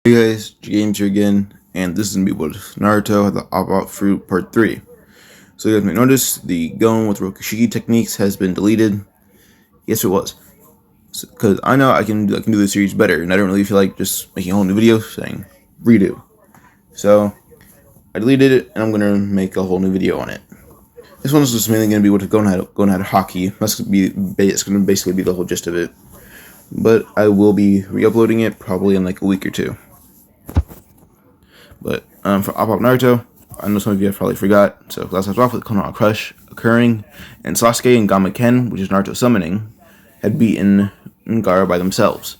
Hey guys, James here again, and this is me with Naruto, the ope-ope fruit part 3. So you guys may notice the going with Rokushiki techniques has been deleted. Yes, it was. Because I know I can do the series better, and I don't really feel like just making a whole new video saying redo. So I deleted it, and I'm going to make a whole new video on it. This one's just mainly going to be what going at hockey. It's going to basically be the whole gist of it. But I will be re-uploading it probably in like a week or two. But for ope-ope Naruto, I know some of you have probably forgot. So last off with Konoha Crush occurring, and Sasuke and Gamaken, which is Naruto summoning, had beaten Gaara by themselves.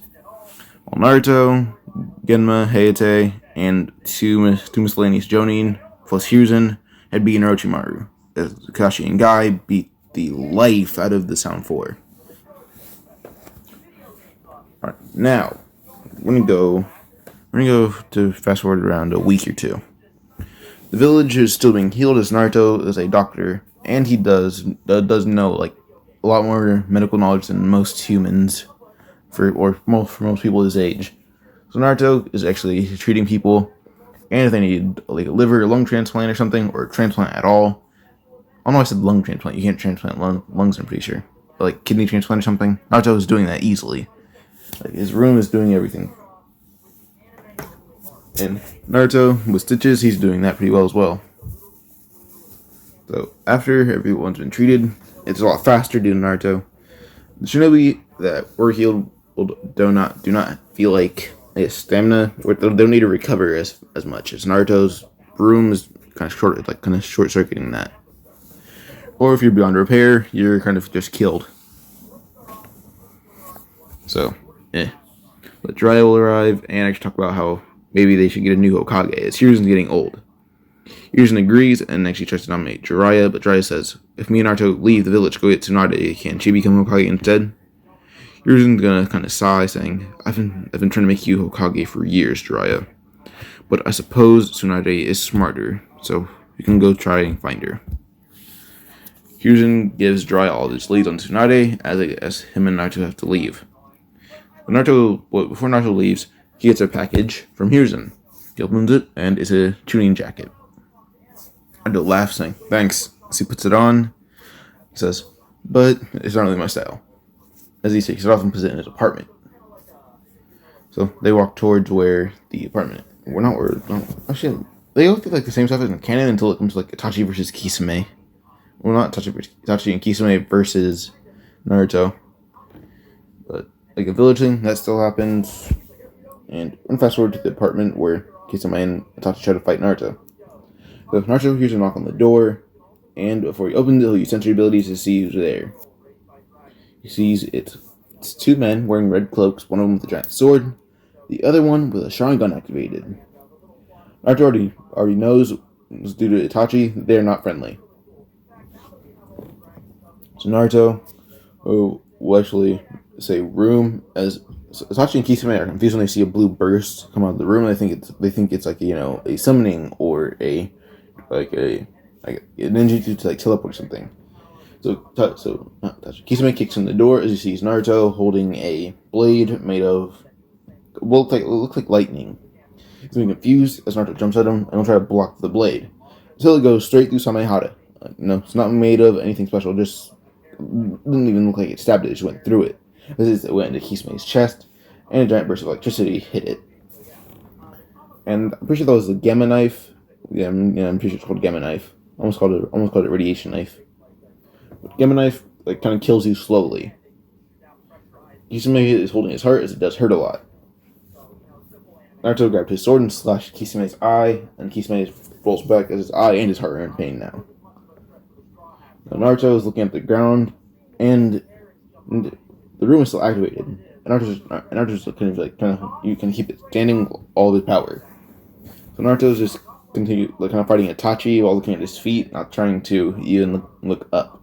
While Naruto, Genma, Hayate, and two miscellaneous Jonin plus Hiruzen had beaten Orochimaru, as Kakashi and Guy beat the life out of the Sound 4. Alright, now we're gonna go to fast forward around a week or two. The village is still being healed as Naruto is a doctor, and he does know like a lot more medical knowledge than most humans, for most people his age. So Naruto is actually treating people, and if they need like a liver or lung transplant or something, or a transplant at all. I don't know, I said lung transplant. You can't transplant lungs, I'm pretty sure. But like kidney transplant or something. Naruto is doing that easily. Like his room is doing everything. And Naruto, with stitches, he's doing that pretty well as well. So, after everyone's been treated, it's a lot faster due to Naruto. The shinobi that were healed do not feel like stamina, or they don't need to recover as much, as Naruto's room is kind of short-circuiting that. Or if you're beyond repair, you're kind of just killed. So, But Jiraiya will arrive, and actually talk about how maybe they should get a new Hokage, as Hiruzen's getting old. Hiruzen agrees and actually tries to nominate Jiraiya, but Jiraiya says, if me and Naruto leave the village to go get Tsunade, can she become Hokage instead? Hiruzen's gonna kind of sigh, saying, I've been trying to make you Hokage for years, Jiraiya. But I suppose Tsunade is smarter, so you can go try and find her. Hiruzen gives Jiraiya all his leads on Tsunade, as him and Naruto have to leave. Before Naruto leaves, he gets a package from Hiruzen. He opens it, and it's a tuning jacket. Naruto laughs, saying, thanks. As he puts it on, he says, but it's not really my style. As he takes it off and puts it in his apartment. So they walk towards where the apartment. Actually, they all feel like the same stuff as in canon until it comes to like Itachi versus Kisame. Well, not Itachi and Kisame versus Naruto. But like a village thing, that still happens. And we fast forward to the apartment where Kisame and Itachi try to fight Naruto. So Naruto hears a knock on the door, and before he opens it, he'll use sensory abilities to see who's there. He sees it's two men wearing red cloaks, one of them with a giant sword, the other one with a Sharingan activated. Naruto already knows, due to Itachi, they're not friendly. So Naruto will actually say room, as Itachi and Kisame are confused when they see a blue burst come out of the room. They think it's like a summoning or a ninjutsu to like teleport or something. So Kisame kicks in the door as he sees Naruto holding a blade made of looks like lightning. He's being confused as Naruto jumps at him and will try to block the blade until it goes straight through Samehara. No, it's not made of anything special. Just didn't even look like it stabbed it. It just went through it. It went into Kisame's chest, and a giant burst of electricity hit it. And I'm pretty sure that was a gamma knife. Yeah, I'm pretty sure it's called gamma knife. Almost called it radiation knife. But gamma knife kind of kills you slowly. Kisame is holding his heart, as it does hurt a lot. Naruto grabbed his sword and slashed Kisame's eye, and Kisame rolls back as his eye and his heart are in pain now. Naruto is looking at the ground, and the room is still activated. And Naruto's you can keep it standing all the power. So Naruto's just continue fighting Itachi while looking at his feet, not trying to even look up.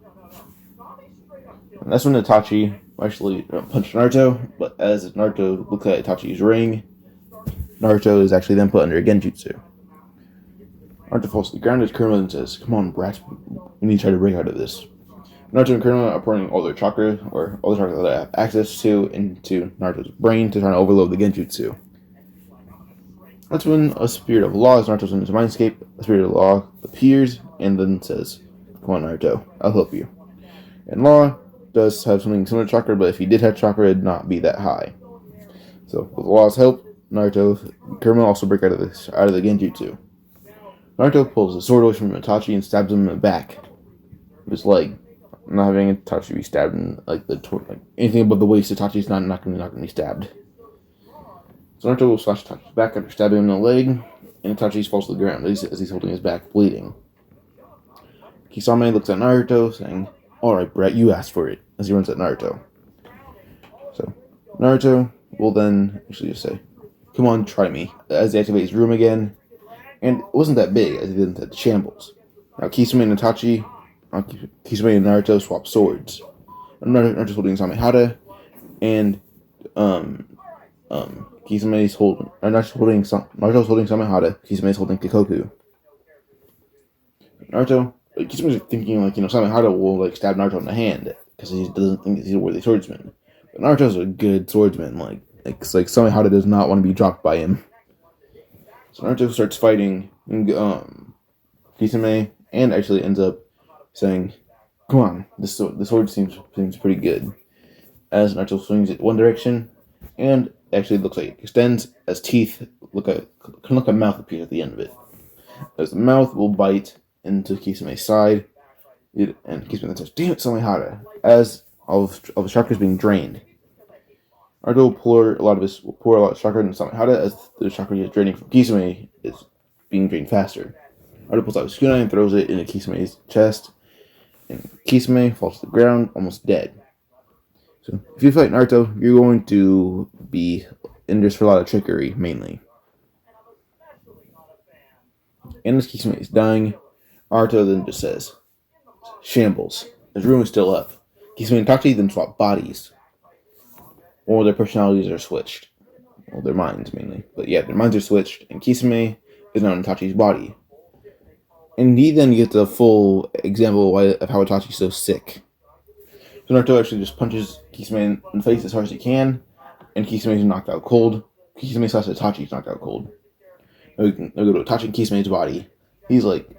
And that's when Itachi actually punched Naruto, but as Naruto looks at Itachi's ring, Naruto is actually then put under a genjutsu. Naruto falls to the ground as Kurama says, come on, brats, we need to try to break out of this. Naruto and Kurama are pouring all their chakra, or all the chakra that they have access to, into Naruto's brain to try to overload the genjutsu. That's when a spirit of law is Naruto's in his mindscape. A spirit of law appears and then says, "Come on, Naruto, I'll help you." And law does have something similar to chakra, but if he did have chakra, it'd not be that high. So with law's help, Naruto Kurama also break out of the genjutsu. Naruto pulls the sword away from Itachi and stabs him in the back of his leg. Not having Itachi be stabbed in like anything above the waist, Itachi's not gonna be stabbed. So Naruto will slash Itachi's back after stabbing him in the leg, and Itachi falls to the ground as he's holding his back, bleeding. Kisame looks at Naruto, saying, "Alright, Brett, you asked for it," as he runs at Naruto. So Naruto will then actually just say, "Come on, try me," as he activates his room again, and it wasn't that big as he did at the shambles. Now Kisame and Naruto swap swords. Naruto's holding Samehada, and Kisame's Naruto's holding Samehada. Kisame's holding Kikoku. Kisame's thinking Samehada will stab Naruto in the hand because he doesn't think he's a worthy swordsman. But Naruto's a good swordsman. Samehada does not want to be dropped by him. So Naruto starts fighting Kisame, and actually ends up saying, "Come on, the sword seems pretty good." As Naruto swings it one direction, and actually looks like it extends as teeth look like a mouth appears at the end of it. As the mouth will bite into Kisame's side, and Kisame then says, "Damn it, Samehada!" As all of the chakra is being drained. Naruto will pour a lot of chakra into Samehada as the chakra he is draining from Kisame is being drained faster. Naruto pulls out his kunai and throws it into Kisame's chest, and Kisame falls to the ground, almost dead. So, if you fight Naruto, you're going to be in this for a lot of trickery, mainly. And as Kisame is dying, Naruto then just says, "Shambles." His room is still up. Kisame and Itachi then swap bodies. Or their personalities are switched. Well, their minds, mainly. But yeah, their minds are switched, and Kisame is now in Itachi's body. And he then gets a full example of how Itachi's so sick. So Naruto actually just punches Kisame in the face as hard as he can, and Kisame's knocked out cold. Kisame slash Itachi's knocked out cold. Now we go to Itachi and Kisame's body. He's like,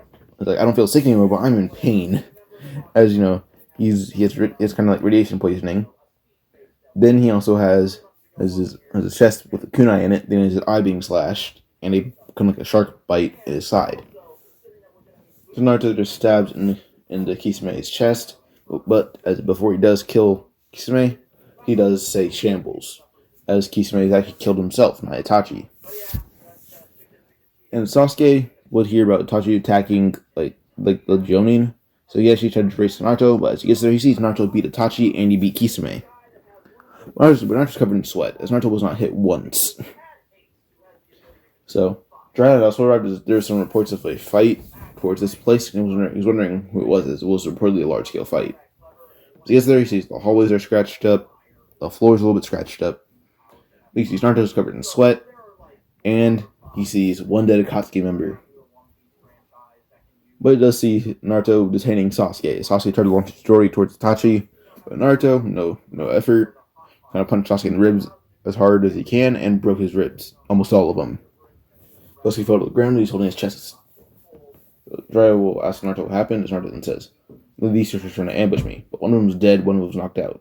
I don't feel sick anymore, but I'm in pain. As he has kind of like radiation poisoning. Then he also has his chest with a kunai in it. Then his eye being slashed, and kind of like a shark bite in his side. So Naruto just stabs into Kisame's chest, but before he does kill Kisame, he does say "shambles," as Kisame has actually killed himself, not Itachi. And Sasuke would hear about Itachi attacking the Jonin, so he actually tried to race Naruto, but as he gets there, he sees Naruto beat Itachi and he beat Kisame. But Naruto's covered in sweat, as Naruto was not hit once. So, Jiraiya also arrived as there were some reports of a fight towards this place, and he was wondering who it was, as it was reportedly a large-scale fight. So he gets there, he sees the hallways are scratched up, the floor is a little bit scratched up. He sees Naruto's covered in sweat, and he sees one dead Akatsuki member. But he does see Naruto detaining Sasuke. Sasuke tried to launch his story towards Itachi, but Naruto, no effort, kind of punched Sasuke in the ribs as hard as he can and broke his ribs, almost all of them. Sasuke fell to the ground and he's holding his chest. Jiraiya will ask Naruto what happened, as Naruto then says, "These two are trying to ambush me, but one of them was dead, one of them was knocked out."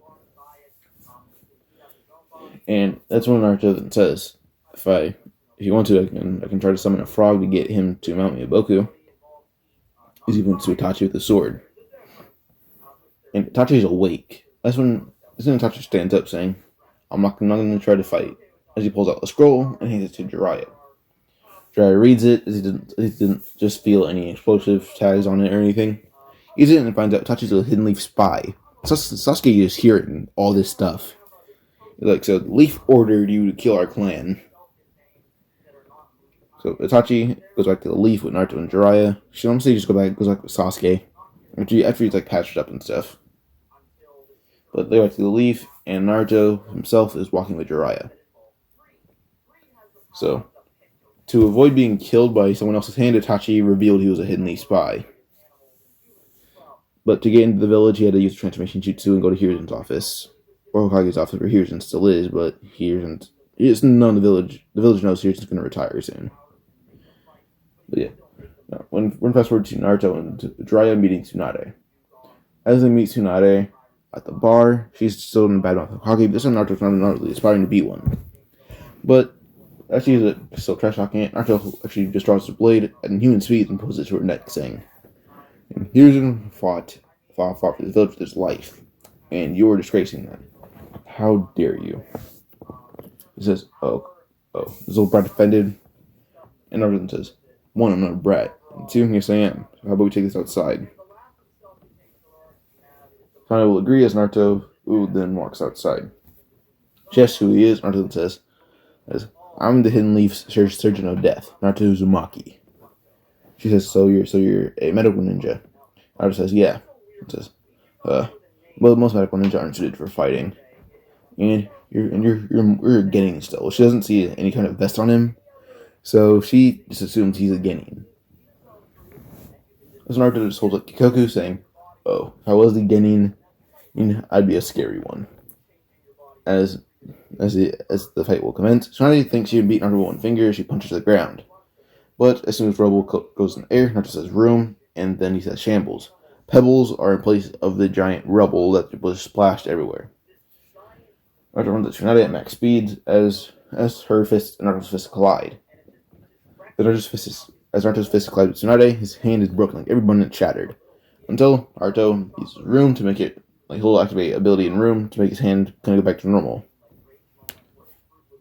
And that's when Naruto then says, if you want to, I can try to summon a frog to get him to mount me a Boku. He's even to Itachi with a sword. And Itachi's awake. That's when Itachi stands up, saying, I'm not going to try to fight," as he pulls out a scroll and hands it to Jiraiya. Jiraiya reads it, as he didn't just feel any explosive tags on it or anything. He reads it and finds out Itachi's a Hidden Leaf spy. Sasuke is hearing all this stuff. So Leaf ordered you to kill our clan. So Itachi goes back to the Leaf with Naruto and Jiraiya. She honestly just goes back with Sasuke after he's patched up and stuff. But they go back to the Leaf, and Naruto himself is walking with Jiraiya. So, to avoid being killed by someone else's hand, Itachi revealed he was a Hidden Leaf spy. But to get into the village, he had to use the transformation jutsu and go to Hiruzen's office. Or Hokage's office, where Hiruzen still is, but Hiruzen isn't known the village. The village knows Hiruzen's going to retire soon. But yeah, now, when fast forward to Naruto and Jiraiya meeting Tsunade. As they meet Tsunade at the bar, she's still in the bad mouth of Hokage. This time Naruto's not really aspiring to be one. But as she's still trash talking it, Naruto actually just draws his blade at human speed and pulls it to her neck, saying, "And Hiruzen fought for the village with his life, and you're disgracing that. How dare you?" He says, oh. This little brat offended, and Naruto says, "One, I'm not a brat, and two, yes I am. So how about we take this outside?" Tsunade will agree as Naruto then walks outside. She asks who he is. Naruto says, "I'm the Hidden Leaf Surgeon of Death, Naruto Uzumaki." She says, "So you're a medical ninja?" Naruto says, "Yeah." It says, "Well, most medical ninja aren't suited for fighting, and you're a Genin still." She doesn't see any kind of vest on him, so she just assumes he's a Genin. So Naruto just holds up Kikoku, saying, "Oh, if I was the Genin, I'd be a scary one." As the fight will commence, Tsunade thinks she can beat Naruto with one finger. She punches the ground, but as soon as rubble goes in the air, Naruto says room, and then he says shambles. Pebbles are in place of the giant rubble that was splashed everywhere. Naruto runs at Tsunade at max speed as her fist and Naruto's fist collide. As Naruto's fist collide with Tsunade, his hand is broken, like every bone shattered. Until Naruto uses room to make it, he'll activate ability in room to make his hand kind of go back to normal.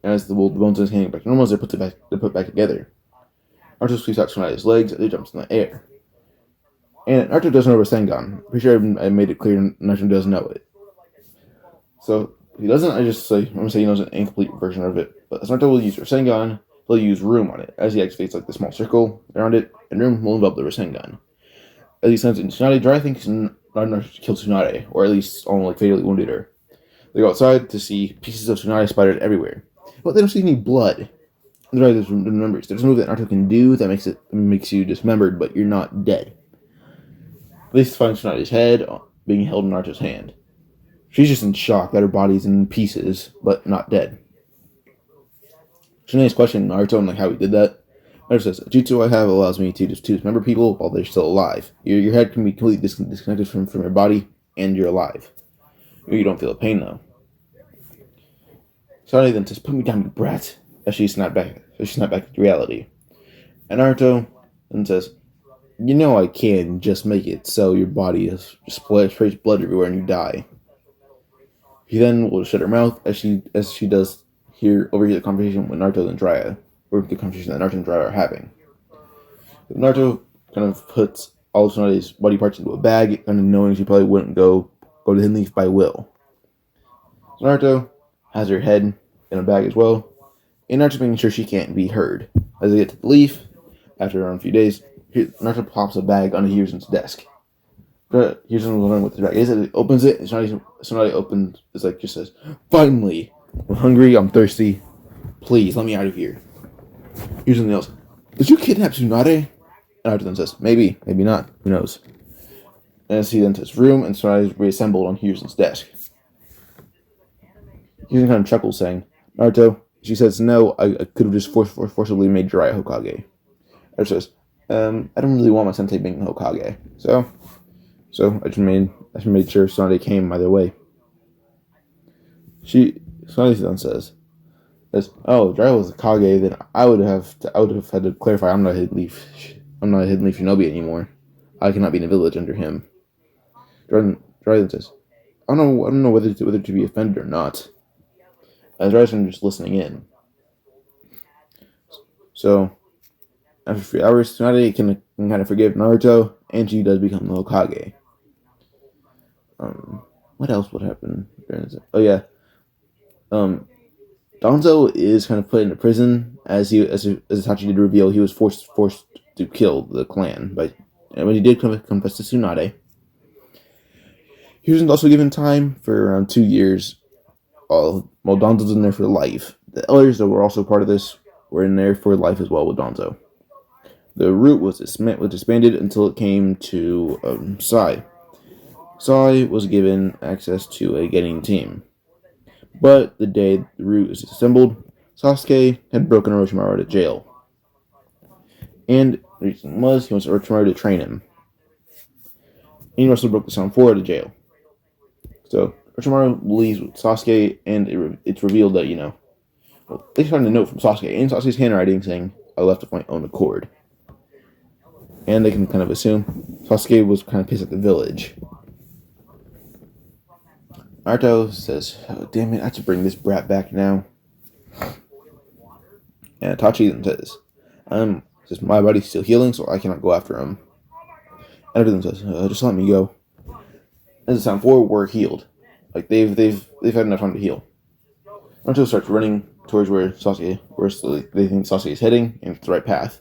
As the bones in his hand go back to normal, they're put back together. Naruto sweeps out Tsunade's legs as he jumps in the air. And Naruto doesn't know Rasengan. Pretty sure I made it clear Naruto doesn't know it. So if he doesn't, I'm gonna say he knows an incomplete version of it. But as Naruto will use Rasengan, he'll use room on it. As he activates the small circle around it, and room will envelop the Rasengan. As he sends it in Tsunade, Jiraiya thinks not enough to kill Tsunade, or at least almost fatally wounded her. They go outside to see pieces of Tsunade splattered everywhere, but they don't see any blood. Jiraiya remembers there's a move that Naruto can do that makes you dismembered, but you're not dead. They find Tsunade's head being held in Naruto's hand. She's just in shock that her body's in pieces, but not dead. Tsunade's questioning Naruto and how he did that. Naruto says, "A jutsu I have allows me to dismember people while they're still alive. Your head can be completely disconnected from your body, and you're alive. You don't feel the pain, though." Tsunade then says, "Put me down, you brat," as she snapped back to reality. And Naruto then says, I can just make it so your body is sprays blood everywhere and you die." He then will shut her mouth as she does overhear the conversation with Naruto and Jiraiya, or the conversation that Naruto and Jiraiya are having. Naruto kind of puts all of Tsunade's body parts into a bag, kind of knowing she probably wouldn't go to Hidden Leaf by will. Naruto has her head in a bag as well, and Naruto's making sure she can't be heard. As they get to the leaf, after around a few days, Naruto pops a bag onto Hiruzen's desk. Hiruzen will learn what the bag is, and he opens it, and Tsunade just says, "Finally! I'm hungry, I'm thirsty. Please, let me out of here." Hiruzen yells, "Did you kidnap Tsunade?" And Naruto then says, "Maybe, maybe not, who knows." And as he then says room, and Tsunade is reassembled on Hiruzen's desk. Hiruzen kind of chuckles, saying, "Naruto," she says, "No, I could have just forcibly made Jiraiya Hokage." Naruto says, "I don't really want my sensei being Hokage, so I just made sure Tsunade came either way." Tsunade then says, "Oh, Jiraiya was a Kage, then I would have had to clarify I'm not a Hidden Leaf Shinobi anymore. I cannot be in a village under him." Jiraiya then says, I don't know whether to be offended or not." As Jiraiya's just listening in. So after 3 hours, Tsunade can kind of forgive Naruto, and she does become the Hokage. What else would happen? Oh yeah. Danzo is kind of put into prison as Itachi did reveal he was forced to kill the clan, and when he did confess to Tsunade. He was also given time for around 2 years, while Danzo's in there for life. The elders that were also part of this were in there for life as well with Danzo. The root was disbanded until it came to Sai. Sai was given access to a Genin team. But the day the root is disassembled, Sasuke had broken Orochimaru out of jail. And The reason was he wants Orochimaru to train him. And he also broke the Sound 4 out of jail. So Orochimaru leaves with Sasuke, and it's revealed that, they find a note from Sasuke in Sasuke's handwriting saying, "I left of my own accord." And they can kind of assume Sasuke was kind of pissed at the village. Naruto says, "Oh, damn it, I have to bring this brat back now." And Itachi then says, "My body's still healing, so I cannot go after him." And everyone says, "Just let me go." And the Sound 4 were healed. Like they've had enough time to heal. Naruto starts running towards where they think Sasuke is heading, and it's the right path.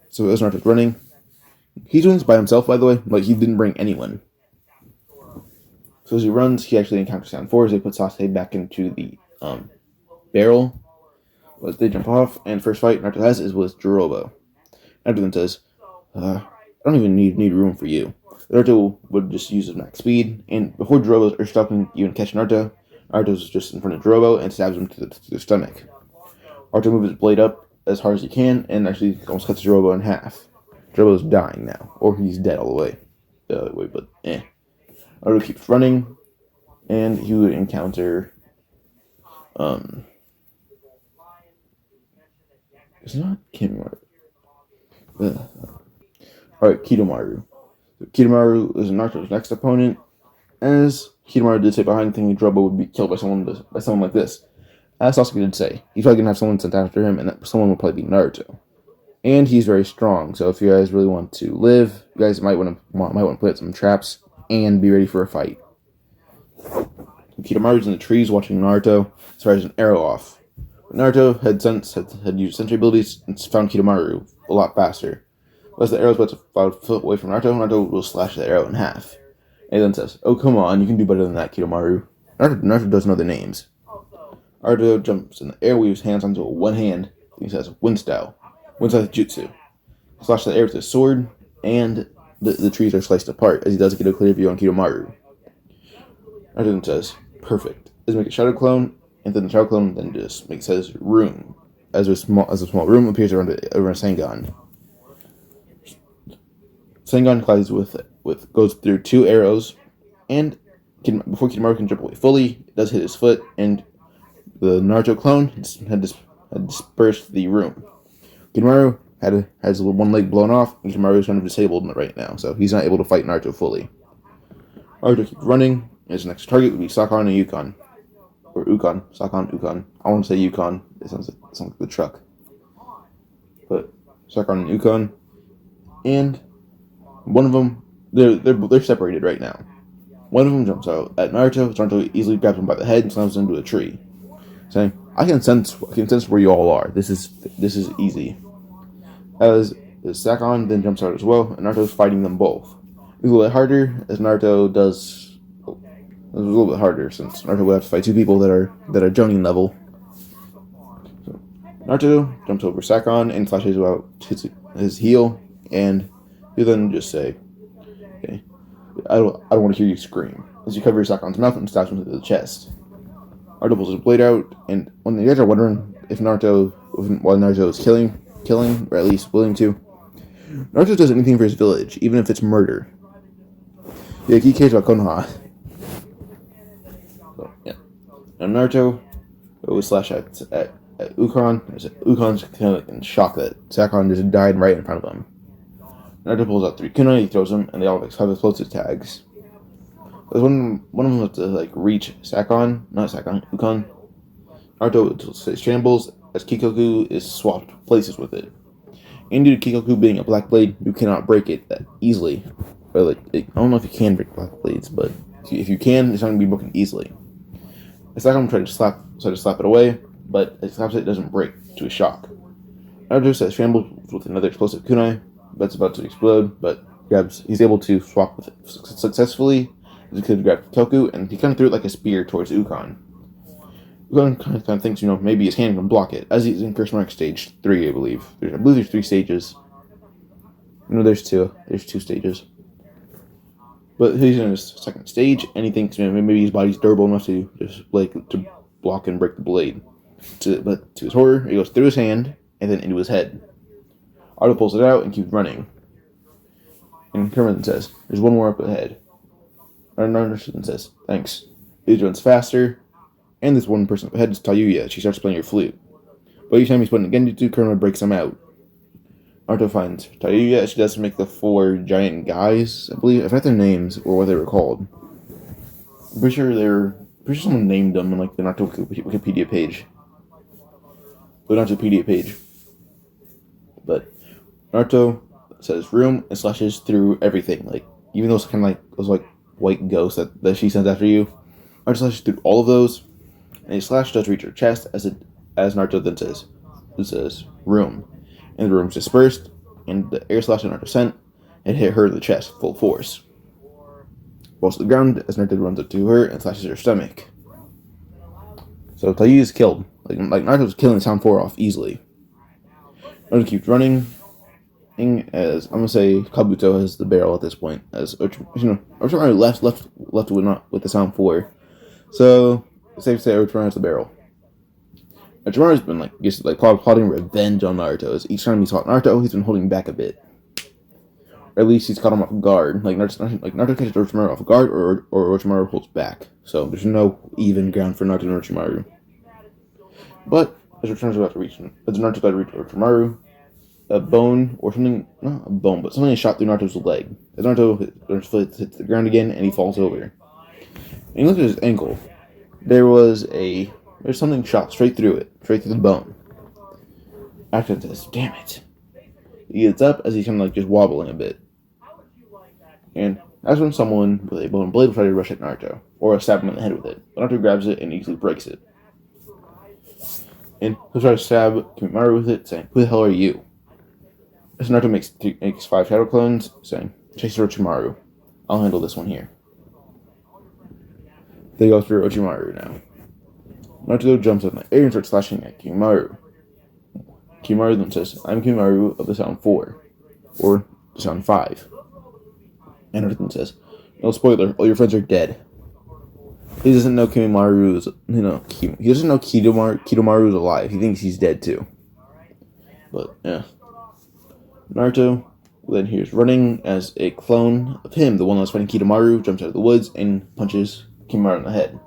So as Naruto's running, he's doing this by himself, by the way. Like, he didn't bring anyone. So as he runs, he actually encounters Sound 4 as they put Sasuke back into the barrel. As they jump off, and first fight Naruto has is with Jirobo. Naruto then says, "I don't even need room for you." Naruto would just use his max speed, and before Jirobo are stopping you and catch Naruto's just in front of Jirobo and stabs him to the stomach. Naruto moves his blade up as hard as he can, and actually almost cuts Jirobo in half. Jirobo's dying now, or he's dead all the way. Naruto keeps running, and he would encounter, it's not Kidomaru. Alright, Kidomaru. Kidomaru is Naruto's next opponent, as Kidomaru did say behind thinking Jirobo would be killed by someone like this. As Sasuke did say, he's probably going to have someone sent after him, and that someone will probably be Naruto. And he's very strong, so if you guys really want to live, you guys might want to put some traps and be ready for a fight. Kidomaru's in the trees watching Naruto, as far as an arrow off. But Naruto had used sentry abilities and found Kidomaru a lot faster. As the arrow's about to fly a foot away from Naruto will slash the arrow in half. And he then says, "Oh, come on, you can do better than that, Kidomaru." Naruto doesn't know the names. Naruto jumps in the air, weaves hands onto one hand. He says, "Wind style jutsu." He slashes the air with his sword, and the trees are sliced apart as he does get a clear view on Kidomaru. Naruto then says, "Perfect." Let's make a shadow clone, and then the shadow clone then just says "room" as a small room appears around a Sengon. Sengon collides goes through two arrows, and before Kidomaru can jump away fully, it does hit his foot, and the Naruto clone had dispersed the room. Kidomaru has one leg blown off, and Kidomaru is kind of disabled right now, so he's not able to fight Naruto fully. Naruto keeps running. His next target would be Sakon and Ukon. Or Ukon. Sakon, Ukon. I want to say Ukon. It sounds like the truck. But Sakon and Ukon. And one of them, they're separated right now. One of them jumps out at Naruto. Naruto easily grabs him by the head and slams him into a tree, saying, I can sense where you all are. This is easy." As Sakon then jumps out as well, and Naruto's fighting them both. It's a little bit harder, as Naruto does. It was a little bit harder since Naruto would have to fight two people that are Jonin level. So Naruto jumps over Sakon and slashes out his heel, and he then just say, "Okay, I don't want to hear you scream." As you cover Sakon's mouth and stabs him to the chest. Naruto pulls his blade out, and when you guys are wondering if while Naruto is killing, or at least willing to, Naruto does anything for his village, even if it's murder. Yeah, he cares about Konoha. So, yeah. Now Naruto would slash at Ukon. Ukon's kind of in shock that Sakon just died right in front of him. Naruto pulls out 3 kunai, he throws them, and they all have explosive tags. But one of them has to reach Ukon. Naruto shambles as Kikoku is swapped places with it. And due to Kikoku being a black blade, you cannot break it that easily. Or I don't know if you can break black blades, but if you can, it's not going to be broken easily. Sakon tried to slap it away, but it slaps it doesn't break to a shock. Naruto shambles with another explosive kunai that's about to explode, but he's able to swap with it successfully. He could grab Kikoku, and he kind of threw it like a spear towards Ukon. Ukon kind of thinks, maybe his hand can block it, as he's in Curse Mark Stage 3, I believe. I believe there's 3 stages. No, there's 2. There's 2 stages. But he's in his second stage, and he thinks maybe his body's durable enough to just to block and break the blade. But to his horror, it goes through his hand, and then into his head. Naruto pulls it out and keeps running. And Kermit says, "There's one more up ahead." Naruto says, "Thanks." He runs faster, and this one person up ahead is Tayuya. She starts playing her flute. But each time he's putting a genjutsu, Kermit breaks him out. Naruto finds Tayuya. She does make the 4 giant guys, I believe. I forgot their names or what they were called. I'm pretty sure someone named them on like the Naruto Wikipedia page. The Narutopedia page. But Naruto says room and slashes through everything. Like, even those kind of like those like white ghosts that she sends after you, Naruto slashes through all of those, and a slash does reach her chest as Naruto then says, "It says room," and the room's dispersed, and the air slash that Naruto sent and hit her in the chest full force. Falls to the ground as Naruto runs up to her and slashes her stomach. So Tayuya is killed. Like Naruto's killing Sound 4 off easily. Naruto keeps running, as I'm gonna say Kabuto has the barrel at this point, as Orochimaru left with the Sound 4. So it's safe to say Orochimaru has the barrel. Orochimaru's been plotting revenge on Naruto. As each time he's fought Naruto, he's been holding back a bit. Or at least he's caught him off guard. Naruto catches Orochimaru off guard, or Orochimaru holds back. So there's no even ground for Naruto and Orochimaru. But as Naruto's about to reach Orochimaru, a bone or something, not a bone, but something is shot through Naruto's leg. As Naruto hits the ground again, and he falls over. And he looks at his ankle. There's something shot straight through the bone. Acton says, "Damn it." He gets up as he's kind of just wobbling a bit. And that's when someone with a bone blade will try to rush at Naruto, or stab him in the head with it. But Naruto grabs it and easily breaks it. And he'll try to stab Kimimaro with it, saying, "Who the hell are you?" As Naruto makes 5 shadow clones, saying, "Chase Orochimaru. I'll handle this one here." They go through Orochimaru now. Naruto jumps in the air and starts slashing at Kimimaro. Kimimaro then says, "I'm Kimimaro of the Sound 4, or the Sound 5. And Naruto then says, "No spoiler, all your friends are dead." He doesn't know Kimimaro he doesn't know Kidomaru is alive. He thinks he's dead too. But, yeah. Naruto then hears running as a clone of him, the one that was fighting Kidomaru, jumps out of the woods and punches Kimimaro in the head.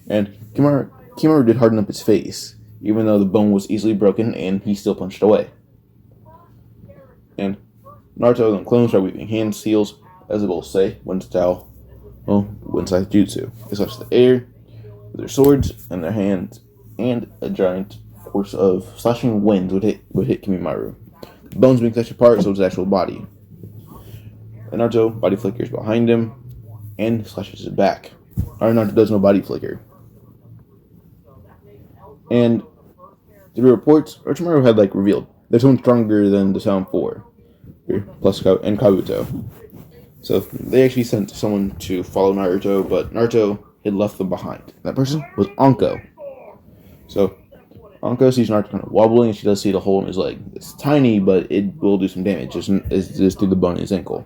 And Kimimaro did harden up his face, even though the bone was easily broken, and he still punched away. And Naruto then clones by weaving hand seals, as they both say, Winsai Jutsu. They slash the air with their swords and their hands, and a giant force of slashing winds would hit Kimimaro. The bones being slashed apart, so his actual body. And Naruto body flickers behind him and slashes his back. Naruto does no body flicker. And through reports, Orochimaru had revealed there's someone stronger than the Sound 4, plus and Kabuto. So they actually sent someone to follow Naruto, but Naruto had left them behind. That person was Anko. So Anko sees Naruto kind of wobbling, and she does see the hole in his leg. It's tiny, but it will do some damage, just through the bone in his ankle.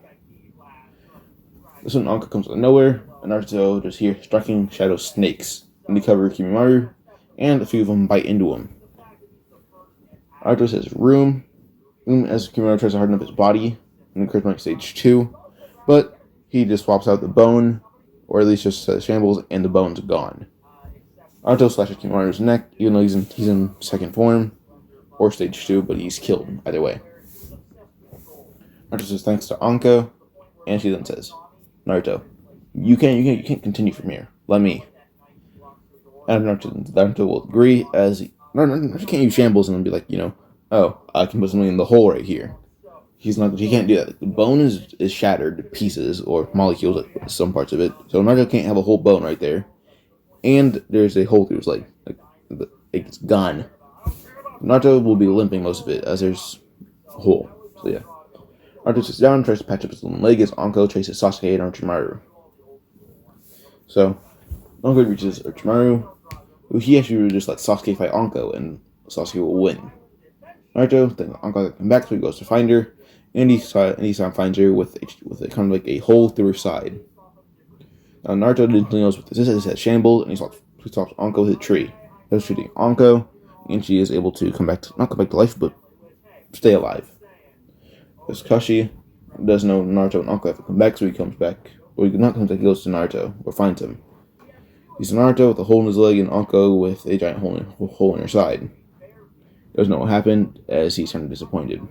This one, Anko comes out of nowhere, and Naruto just hears striking shadow snakes in the cover of Kimimaro, and a few of them bite into him. Naruto says room as Kimimaro tries to harden up his body in the Kryptonite Stage 2, but he just swaps out the bone, or at least just says shambles, and the bone's gone. Naruto slashes Kimimaro's neck, even though he's in second form, or Stage 2, but he's killed either way. Naruto says thanks to Anko, and she then says, "Naruto, you can't continue from here. Let me." And Naruto will agree, as Naruto can't use shambles and then be like, "Oh, I can put something in the hole right here." He can't do that. The bone is shattered to pieces, or molecules, some parts of it. So Naruto can't have a whole bone right there. And there's a hole through his leg. It's gone. Naruto will be limping most of it, as there's a hole. So yeah. Naruto sits down and tries to patch up his little leg as Anko chases Sasuke and Orochimaru. So, Anko reaches Orochimaru, who he actually would just let Sasuke fight Anko, and Sasuke will win. Naruto then Anko comes back, so he goes to find her, and he finds her with a kind of a hole through her side. Now Naruto didn't knows what this is. He says shambles, and he stops Anko with a tree. He was shooting Anko, and she is able to not come back to life, but stay alive. Because Kashi doesn't know Naruto and Anko have to come back, so he comes back. Or he not comes back, he goes to Naruto, or finds him. He's Naruto with a hole in his leg and Anko with a giant hole in her side. He doesn't know what happened, as he's kind of disappointed.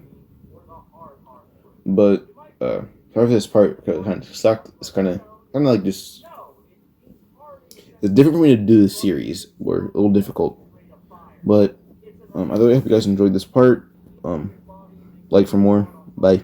But, sorry for this part, kind of sucked. It's kind of like just... It's different for me to do this series. We're a little difficult. But, I really hope you guys enjoyed this part. Like for more. Bye.